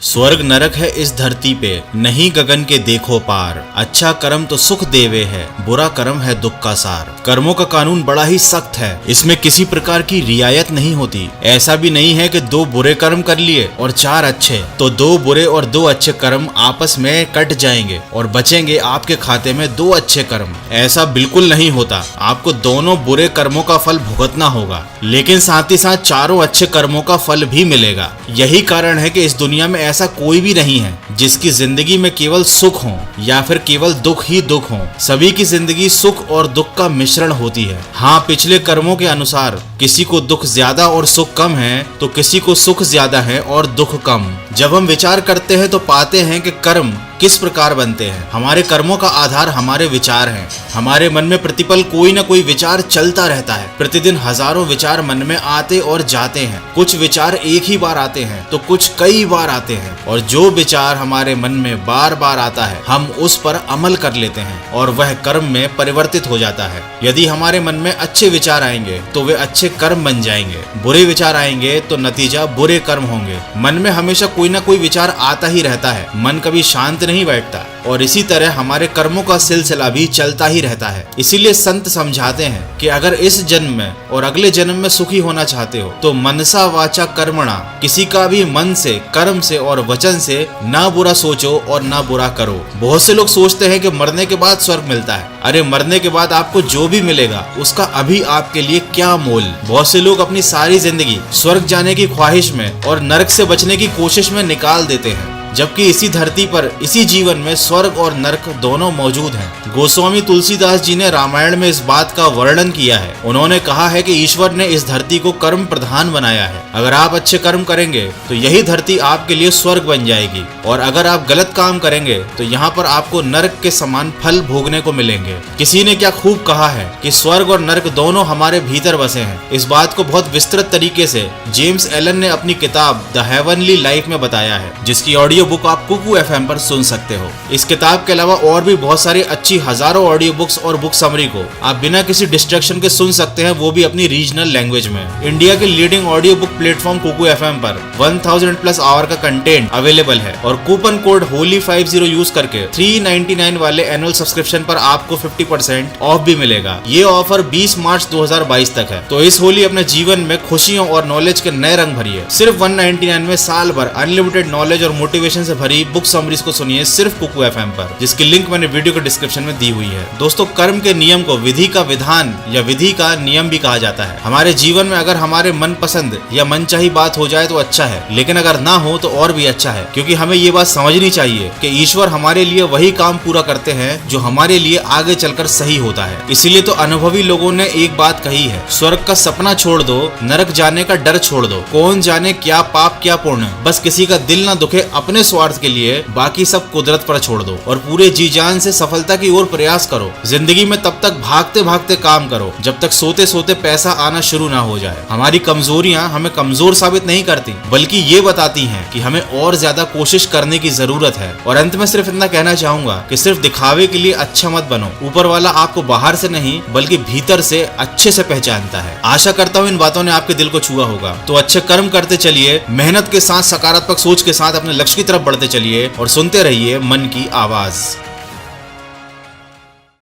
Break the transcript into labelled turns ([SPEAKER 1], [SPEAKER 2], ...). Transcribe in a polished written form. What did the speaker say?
[SPEAKER 1] स्वर्ग नरक है इस धरती पे, नहीं गगन के देखो पार। अच्छा कर्म तो सुख देवे है, बुरा कर्म है दुख का सार। कर्मों का कानून बड़ा ही सख्त है, इसमें किसी प्रकार की रियायत नहीं होती। ऐसा भी नहीं है कि 2 बुरे कर्म कर लिए और 4 अच्छे, तो 2 बुरे और 2 अच्छे कर्म आपस में कट जाएंगे और बचेंगे आपके खाते में 2 अच्छे कर्म। ऐसा बिल्कुल नहीं होता, आपको दोनों बुरे कर्मों का फल भुगतना होगा, लेकिन साथ ही साथ 4 अच्छे कर्मों का फल भी मिलेगा। यही कारण है कि इस दुनिया में ऐसा कोई भी नहीं है जिसकी जिंदगी में केवल सुख हो या फिर केवल दुख ही दुख हो। सभी की जिंदगी सुख और दुख का मिश्रण होती है। हाँ, पिछले कर्मों के अनुसार किसी को दुख ज्यादा और सुख कम है, तो किसी को सुख ज्यादा है और दुख कम। जब हम विचार करते हैं तो पाते हैं कि कर्म किस प्रकार बनते हैं। हमारे कर्मों का आधार हमारे विचार हैं। हमारे मन में प्रतिपल कोई न कोई विचार चलता रहता है। प्रतिदिन हजारों विचार मन में आते और जाते हैं। कुछ विचार एक ही बार आते हैं तो कुछ कई बार आते हैं, और जो विचार हमारे मन में बार बार आता है हम उस पर अमल कर लेते हैं और वह कर्म में परिवर्तित हो जाता है। यदि हमारे मन में अच्छे विचार आएंगे तो वे अच्छे कर्म बन जाएंगे, बुरे विचार आएंगे तो नतीजा बुरे कर्म होंगे। मन में हमेशा कोई न कोई विचार आता ही रहता है, मन कभी शांत नहीं बैठता, और इसी तरह हमारे कर्मों का सिलसिला भी चलता ही रहता है। इसीलिए संत समझाते हैं कि अगर इस जन्म में और अगले जन्म में सुखी होना चाहते हो तो मनसा वाचा कर्मणा, किसी का भी मन से, कर्म से और वचन से ना बुरा सोचो और ना बुरा करो। बहुत से लोग सोचते हैं कि मरने के बाद स्वर्ग मिलता है। अरे, मरने के बाद आपको जो भी मिलेगा उसका अभी आपके लिए क्या मोल। बहुत से लोग अपनी सारी जिंदगी स्वर्ग जाने की ख्वाहिश में और नरक से बचने की कोशिश में निकाल देते हैं, जबकि इसी धरती पर इसी जीवन में स्वर्ग और नरक दोनों मौजूद हैं। गोस्वामी तुलसीदास जी ने रामायण में इस बात का वर्णन किया है। उन्होंने कहा है कि ईश्वर ने इस धरती को कर्म प्रधान बनाया है। अगर आप अच्छे कर्म करेंगे तो यही धरती आपके लिए स्वर्ग बन जाएगी, और अगर आप गलत काम करेंगे तो यहाँ पर आपको नरक के समान फल भोगने को मिलेंगे। किसी ने क्या खूब कहा है कि स्वर्ग और नरक दोनों हमारे भीतर बसे हैं। इस बात को बहुत विस्तृत तरीके से जेम्स एलन ने अपनी किताब द हेवनली लाइफ में बताया है, जिसकी ऑडियो बुक आप कुकू एफएम पर सुन सकते हो। इस किताब के अलावा और भी बहुत सारी अच्छी हजारों ऑडियो बुक्स और बुक समरी को आप बिना किसी डिस्ट्रैक्शन के सुन सकते हैं, वो भी अपनी रीजनल लैंग्वेज में। इंडिया के leading audio book platform Kuku FM पर 1000+ आवर का कंटेंट अवेलेबल है, और कूपन कोड होली50 यूज करके 399 वाले एनुअल सब्सक्रिप्शन पर आपको 50% ऑफ भी मिलेगा। ये ऑफर 20 मार्च 2022 तक है, तो इस होली अपने जीवन में खुशियों और नॉलेज के नए रंग भरिए। सिर्फ 199 में साल भर अनलिमिटेड नॉलेज और मोटिवेशन से भरी बुक समरीज को सुनिए सिर्फ कुकू एफएम पर, जिसकी लिंक मैंने वीडियो के डिस्क्रिप्शन में दी हुई है। दोस्तों, कर्म के नियम को विधि का विधान या विधि का नियम भी कहा जाता है। हमारे जीवन में अगर हमारे मन पसंद या मनचाही बात हो जाए तो अच्छा है, लेकिन अगर ना हो तो और भी अच्छा है, क्योंकि हमें ये बात समझनी चाहिए कि ईश्वर हमारे लिए वही काम पूरा करते हैं जो हमारे लिए आगे चलकर सही होता है। इसीलिए तो अनुभवी लोगों ने एक बात कही है, स्वर्ग का सपना छोड़ दो, नरक जाने का डर छोड़ दो। कौन जाने क्या पाप क्या पुण्य, बस किसी का दिल ना दुखे अपने स्वार्थ के लिए, बाकी सब कुदरत पर छोड़ दो और पूरे जी जान से सफलता की ओर प्रयास करो। जिंदगी में तब तक भागते भागते काम करो जब तक सोते सोते पैसा आना शुरू ना हो जाए। हमारी कमजोरियां हमें कमजोर साबित नहीं करती, बल्कि ये बताती हैं कि हमें और ज्यादा कोशिश करने की जरूरत है। और अंत में सिर्फ इतना कहना चाहूंगा कि सिर्फ दिखावे के लिए अच्छा मत बनो। ऊपर वाला आपको बाहर से नहीं बल्कि भीतर से अच्छे से पहचानता है। आशा करता हूँ इन बातों ने आपके दिल को छुआ होगा। तो अच्छे कर्म करते चलिए, मेहनत के साथ सकारात्मक सोच के साथ अपने लक्ष्य की तरफ बढ़ते चलिए और सुनते रहिए मन की आवाज।